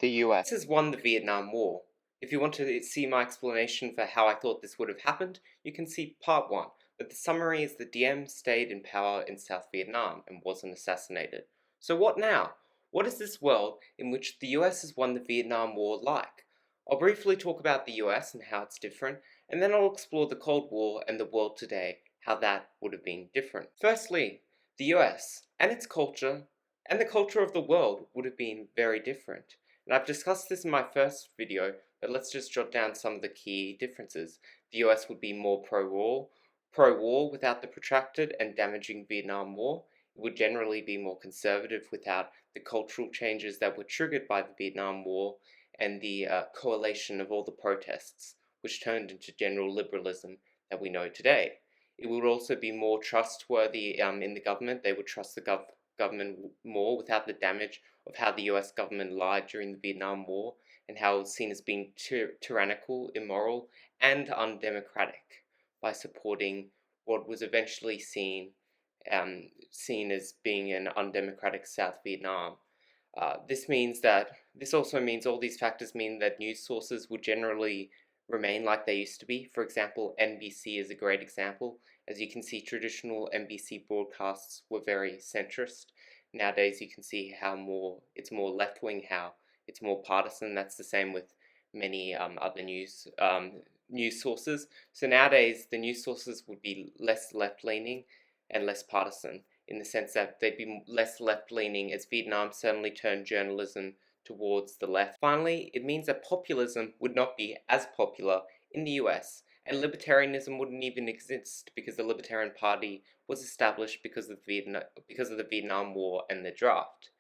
The US. Has won the Vietnam War. If you want to see my explanation for how I thought this would have happened, you can see part 1, but the summary is that Diem stayed in power in South Vietnam and wasn't assassinated. So what now? What is this world in which the US has won the Vietnam War like? I'll briefly talk about the US and how it's different, and then I'll explore the Cold War and the world today, how that would have been different. Firstly, the US and its culture and the culture of the world would have been very different. And I've discussed this in my first video, but let's just jot down some of the key differences. The US would be more pro-war without the protracted and damaging Vietnam War. It would generally be more conservative without the cultural changes that were triggered by the Vietnam War and the coalition of all the protests, which turned into general liberalism that we know today. It would also be more trustworthy in the government. They would trust the government more without the damage of how the US government lied during the Vietnam War and how it was seen as being tyrannical, immoral, and undemocratic by supporting what was eventually seen as being an undemocratic South Vietnam. This also means all these factors mean that news sources would generally remain like they used to be. For example, NBC is a great example. As you can see, traditional NBC broadcasts were very centrist. Nowadays, you can see how it's more left-wing, how it's more partisan. That's the same with many other news sources. So nowadays, the news sources would be less left-leaning and less partisan, in the sense that they'd be less left-leaning, as Vietnam certainly turned journalism towards the left. Finally, it means that populism would not be as popular in the US, and libertarianism wouldn't even exist because the Libertarian Party was established because of the Vietnam War and the draft,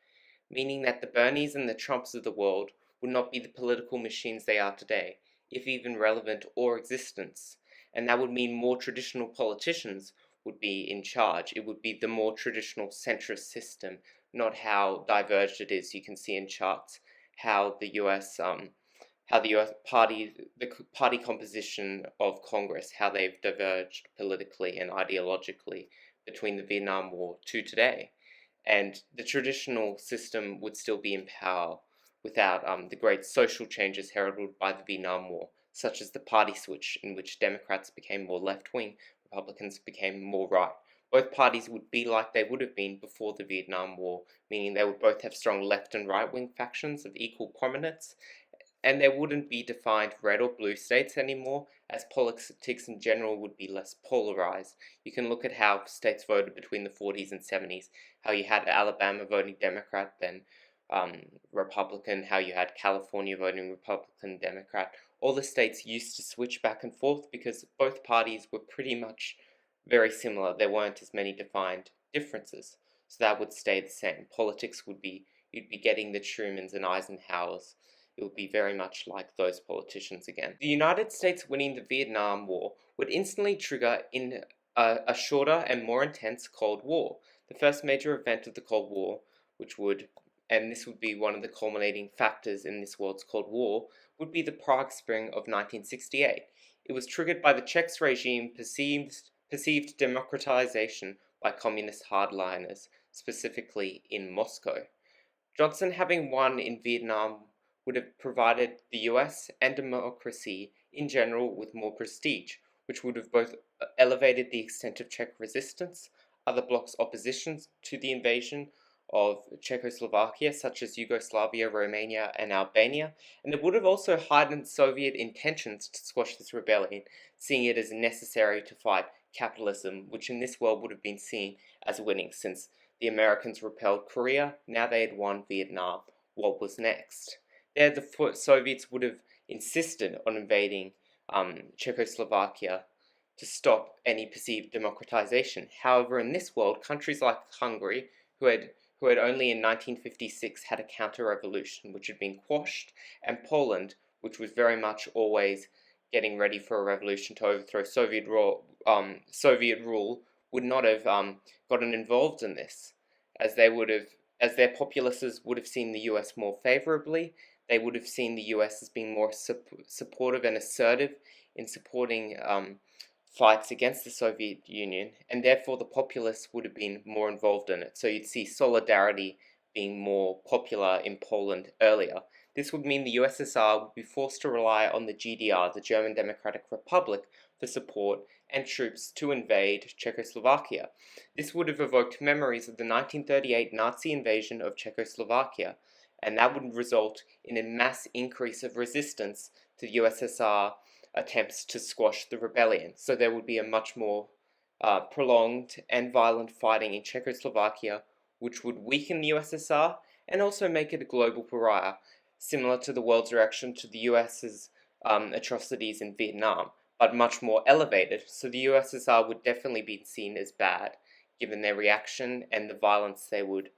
meaning that the Bernies and the Trumps of the world would not be the political machines they are today, if even relevant or existence, and that would mean more traditional politicians would be in charge. It would be the more traditional centrist system, not how diverged it is. You can see in charts how the US party composition of Congress, how they've diverged politically and ideologically between the Vietnam War to today. And the traditional system would still be in power without the great social changes heralded by the Vietnam War, such as the party switch, in which Democrats became more left-wing, Republicans became more right. Both parties would be like they would have been before the Vietnam War, meaning they would both have strong left and right-wing factions of equal prominence, and there wouldn't be defined red or blue states anymore, as politics in general would be less polarized. You can look at how states voted between the 40s and 70s, how you had Alabama voting Democrat, then Republican, how you had California voting Republican, Democrat. All the states used to switch back and forth because both parties were pretty much very similar. There weren't as many defined differences, so that would stay the same. Politics would be, you'd be getting the Trumans and Eisenhowers. It would be very much like those politicians again. The United States winning the Vietnam War would instantly trigger in a shorter and more intense Cold War. The first major event of the Cold War, and this would be one of the culminating factors in this world's Cold War, would be the Prague Spring of 1968. It was triggered by the Czechs regime perceived democratization by communist hardliners, specifically in Moscow. Johnson, having won in Vietnam, would have provided the US and democracy in general with more prestige, which would have both elevated the extent of Czech resistance, other blocs' opposition to the invasion of Czechoslovakia, such as Yugoslavia, Romania, and Albania, and it would have also heightened Soviet intentions to squash this rebellion, seeing it as necessary to fight capitalism, which in this world would have been seen as winning, since the Americans repelled Korea. Now they had won Vietnam. What was next? There, the Soviets would have insisted on invading Czechoslovakia to stop any perceived democratization. However, in this world, countries like Hungary, who had only in 1956 had a counter-revolution which had been quashed, and Poland, which was very much always getting ready for a revolution to overthrow Soviet rule, would not have gotten involved in this, as their populaces would have seen the US more favorably. They would have seen the US as being more supportive and assertive in supporting fights against the Soviet Union, and therefore the populace would have been more involved in it. So you'd see solidarity being more popular in Poland earlier. This would mean the USSR would be forced to rely on the GDR, the German Democratic Republic, for support and troops to invade Czechoslovakia. This would have evoked memories of the 1938 Nazi invasion of Czechoslovakia, and that would result in a mass increase of resistance to the USSR attempts to squash the rebellion. So there would be a much more prolonged and violent fighting in Czechoslovakia, which would weaken the USSR and also make it a global pariah, similar to the world's reaction to the US's atrocities in Vietnam, but much more elevated. So the USSR would definitely be seen as bad, given their reaction and the violence they would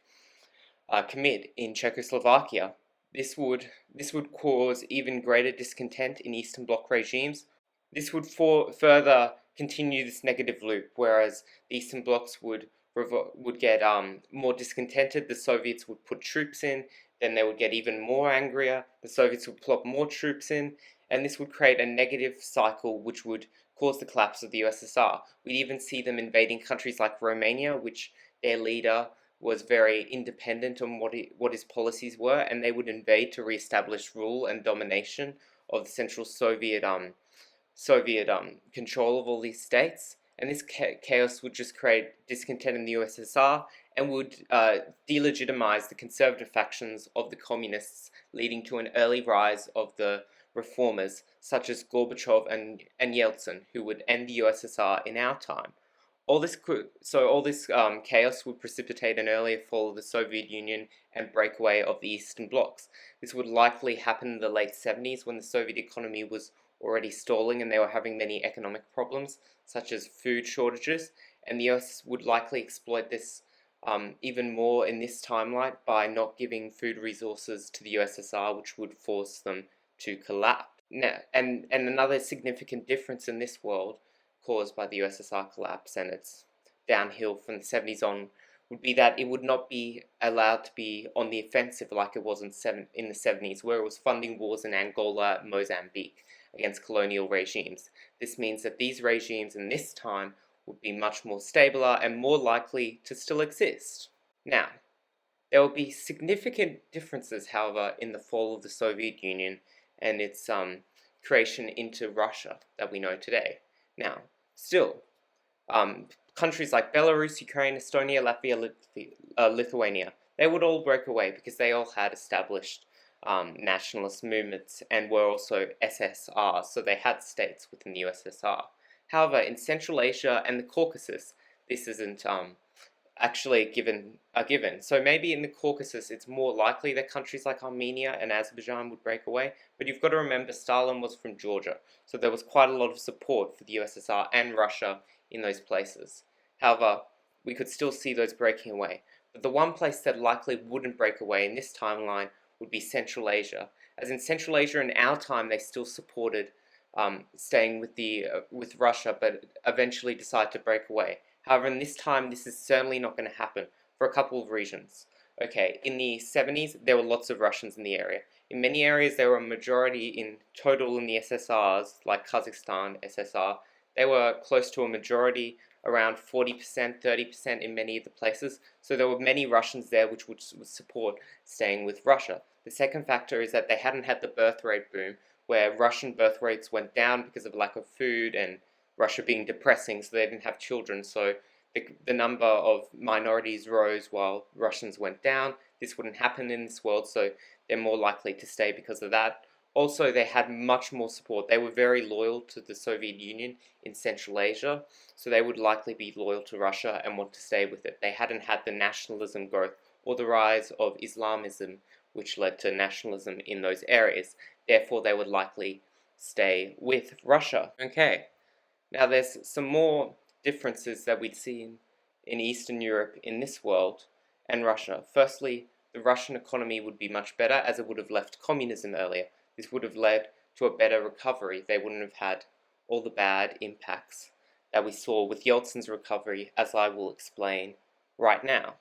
commit in Czechoslovakia. This would cause even greater discontent in Eastern Bloc regimes. This would further continue this negative loop, whereas the Eastern Blocs would get more discontented. The Soviets would put troops in, then they would get even more angrier. The Soviets would plop more troops in, and this would create a negative cycle which would cause the collapse of the USSR. We'd even see them invading countries like Romania, which their leader was very independent on what his policies were, and they would invade to re-establish rule and domination of the Central Soviet control of all these states. And this chaos would just create discontent in the USSR and would delegitimize the conservative factions of the communists, leading to an early rise of the reformers such as Gorbachev and Yeltsin, who would end the USSR in our time. All this chaos would precipitate an earlier fall of the Soviet Union and breakaway of the Eastern Blocs. This would likely happen in the late 70s, when the Soviet economy was already stalling and they were having many economic problems, such as food shortages, and the US would likely exploit this even more in this timeline by not giving food resources to the USSR, which would force them to collapse. Now, and another significant difference in this world caused by the USSR collapse and its downhill from the 70s on would be that it would not be allowed to be on the offensive like it was in the 70s, where it was funding wars in Angola and Mozambique against colonial regimes. This means that these regimes in this time would be much more stabler and more likely to still exist. Now, there will be significant differences, however, in the fall of the Soviet Union and its creation into Russia that we know today. Now, still, countries like Belarus, Ukraine, Estonia, Latvia, Lithuania, they would all break away because they all had established nationalist movements and were also SSRs, so they had states within the USSR. However, in Central Asia and the Caucasus, this isn't actually a given. So maybe in the Caucasus, it's more likely that countries like Armenia and Azerbaijan would break away, but you've got to remember Stalin was from Georgia, so there was quite a lot of support for the USSR and Russia in those places. However, we could still see those breaking away. But the one place that likely wouldn't break away in this timeline would be Central Asia. As in Central Asia in our time, they still supported staying with Russia, but eventually decided to break away. However, in this time, this is certainly not going to happen for a couple of reasons. Okay, in the 70s, there were lots of Russians in the area. In many areas, there were a majority in total in the SSRs, like Kazakhstan, SSR. They were close to a majority, around 40%, 30% in many of the places. So there were many Russians there which would support staying with Russia. The second factor is that they hadn't had the birth rate boom, where Russian birth rates went down because of lack of food and Russia being depressing, so they didn't have children. So the number of minorities rose while Russians went down. This wouldn't happen in this world, so they're more likely to stay because of that. Also, they had much more support. They were very loyal to the Soviet Union in Central Asia, so they would likely be loyal to Russia and want to stay with it. They hadn't had the nationalism growth or the rise of Islamism, which led to nationalism in those areas. Therefore, they would likely stay with Russia. Okay, now there's some more differences that we'd see in Eastern Europe in this world and Russia. Firstly, the Russian economy would be much better as it would have left communism earlier. This would have led to a better recovery. They wouldn't have had all the bad impacts that we saw with Yeltsin's recovery, as I will explain right now.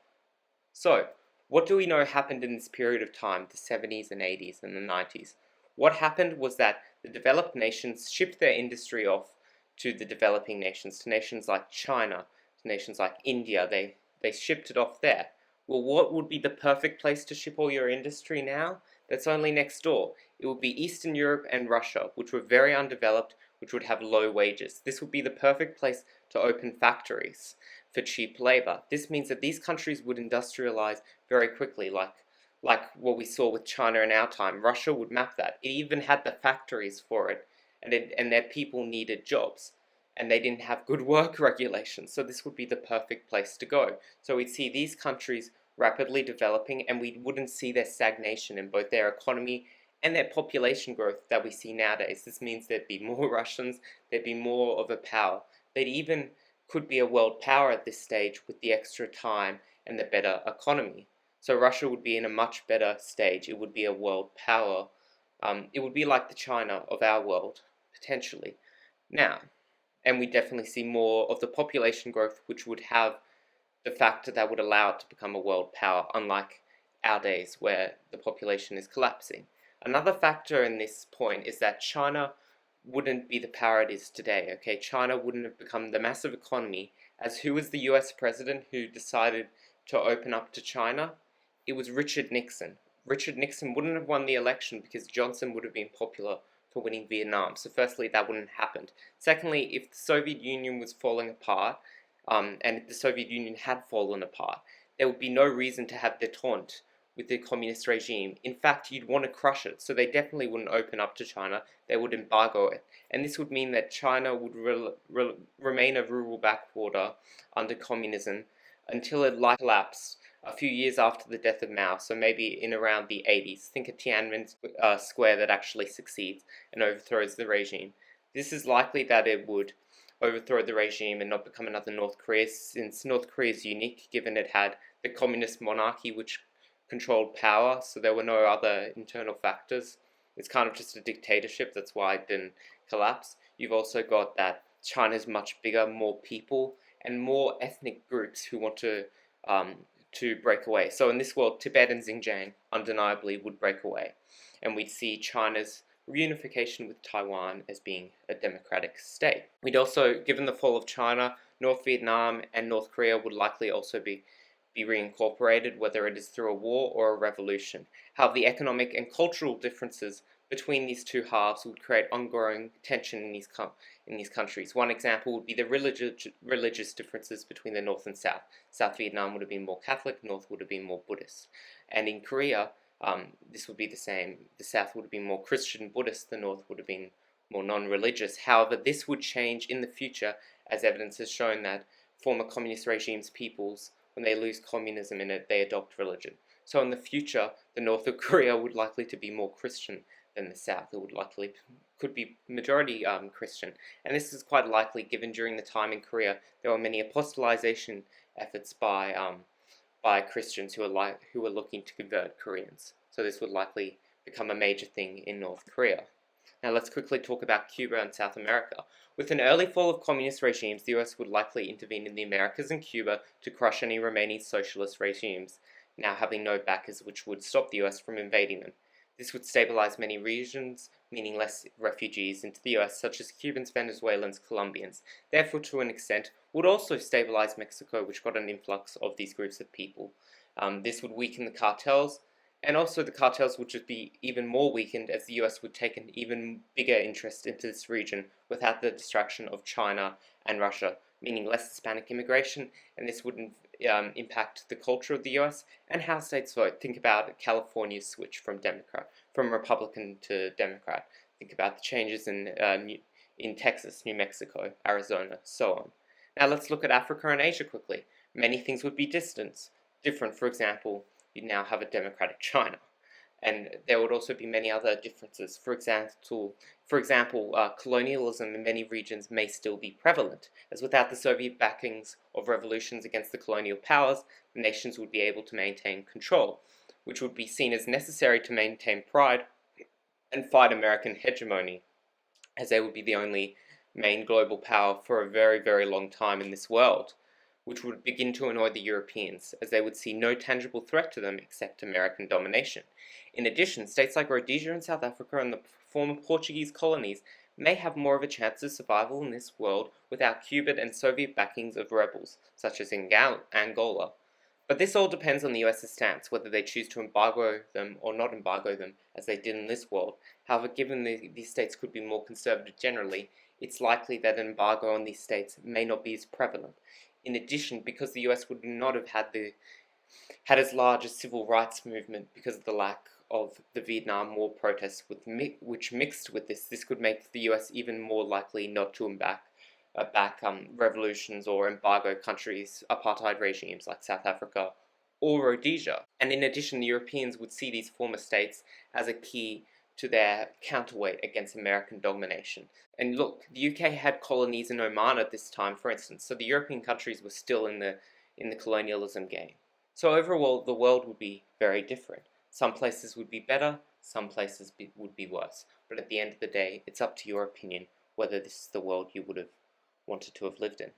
So, what do we know happened in this period of time, the 70s and 80s and the 90s? What happened was that the developed nations shipped their industry off to the developing nations, to nations like China, to nations like India. They shipped it off there. Well, what would be the perfect place to ship all your industry now? that's only next door. It would be Eastern Europe and Russia, which were very undeveloped, which would have low wages. This would be the perfect place to open factories for cheap labor. This means that these countries would industrialize very quickly, like what we saw with China in our time. Russia would map that. It even had the factories for it, and their people needed jobs, and they didn't have good work regulations. So this would be the perfect place to go. So we'd see these countries rapidly developing, and we wouldn't see their stagnation in both their economy and their population growth that we see nowadays. This means there'd be more Russians, there'd be more of a power. They'd even could be a world power at this stage with the extra time and the better economy. So Russia would be in a much better stage. It would be a world power. It would be like the China of our world, potentially. Now, and we definitely see more of the population growth, which would have the factor that would allow it to become a world power, unlike our days where the population is collapsing. Another factor in this point is that China wouldn't be the power it is today, okay? China wouldn't have become the massive economy, as who was the US president who decided to open up to China? It was Richard Nixon. Richard Nixon wouldn't have won the election because Johnson would have been popular for winning Vietnam. So firstly, that wouldn't have happened. Secondly, if the Soviet Union was falling apart, and if the Soviet Union had fallen apart, there would be no reason to have détente with the communist regime. In fact, you'd want to crush it. So they definitely wouldn't open up to China. They would embargo it. And this would mean that China would remain a rural backwater under communism until it collapsed a few years after the death of Mao, so maybe in around the 80s. Think of Tiananmen Square that actually succeeds and overthrows the regime. This is likely that it would overthrow the regime and not become another North Korea, since North Korea is unique given it had the communist monarchy which controlled power, so there were no other internal factors. It's kind of just a dictatorship, that's why it didn't collapse. You've also got that China's much bigger, more people, and more ethnic groups who want to break away. So in this world, Tibet and Xinjiang undeniably would break away, and we'd see China's reunification with Taiwan as being a democratic state. We'd also, given the fall of China, North Vietnam and North Korea would likely also be reincorporated, whether it is through a war or a revolution. However, the economic and cultural differences between these two halves would create ongoing tension in these countries. One example would be the religious differences between the North and South. South Vietnam would have been more Catholic, North would have been more Buddhist. And in Korea, this would be the same. The South would have been more Christian Buddhist, the North would have been more non-religious. However, this would change in the future, as evidence has shown that former communist regimes' peoples, when they lose communism in it, they adopt religion. So in the future, the North of Korea would likely to be more Christian than the South. It would likely could be majority Christian, and this is quite likely given during the time in Korea there were many apostolization efforts by Christians who were looking to convert Koreans. So this would likely become a major thing in North Korea. Now let's quickly talk about Cuba and South America. With an early fall of communist regimes, the US would likely intervene in the Americas and Cuba to crush any remaining socialist regimes, now having no backers, which would stop the US from invading them. This would stabilize many regions, meaning less refugees into the US, such as Cubans, Venezuelans, Colombians. Therefore, to an extent, would also stabilize Mexico, which got an influx of these groups of people. This would weaken the cartels, and also the cartels would just be even more weakened as the US would take an even bigger interest into this region without the distraction of China and Russia, meaning less Hispanic immigration, and this wouldn't impact the culture of the US and how states vote. Think about California's switch from Republican to Democrat. Think about the changes in Texas, New Mexico, Arizona, so on. Now let's look at Africa and Asia quickly. Many things would be different. For example, you now have a democratic China, and there would also be many other differences. For example, colonialism in many regions may still be prevalent, as without the Soviet backings of revolutions against the colonial powers, the nations would be able to maintain control, which would be seen as necessary to maintain pride and fight American hegemony, as they would be the only main global power for a very, very long time in this world, which would begin to annoy the Europeans, as they would see no tangible threat to them except American domination. In addition, states like Rhodesia and South Africa and the former Portuguese colonies may have more of a chance of survival in this world without Cuban and Soviet backings of rebels, such as in Angola. But this all depends on the US's stance, whether they choose to embargo them or not embargo them, as they did in this world. However, given these states could be more conservative generally, it's likely that an embargo on these states may not be as prevalent. In addition, because the US would not have had as large a civil rights movement because of the lack of the Vietnam War protests, which mixed with this could make the US even more likely not to back revolutions or embargo countries, apartheid regimes like South Africa or Rhodesia. And in addition, the Europeans would see these former states as a key to their counterweight against American domination. And look, the UK had colonies in Oman at this time, for instance, so the European countries were still in the colonialism game. So overall, the world would be very different. Some places would be better, some places would be worse. But at the end of the day, it's up to your opinion whether this is the world you would have wanted to have lived in.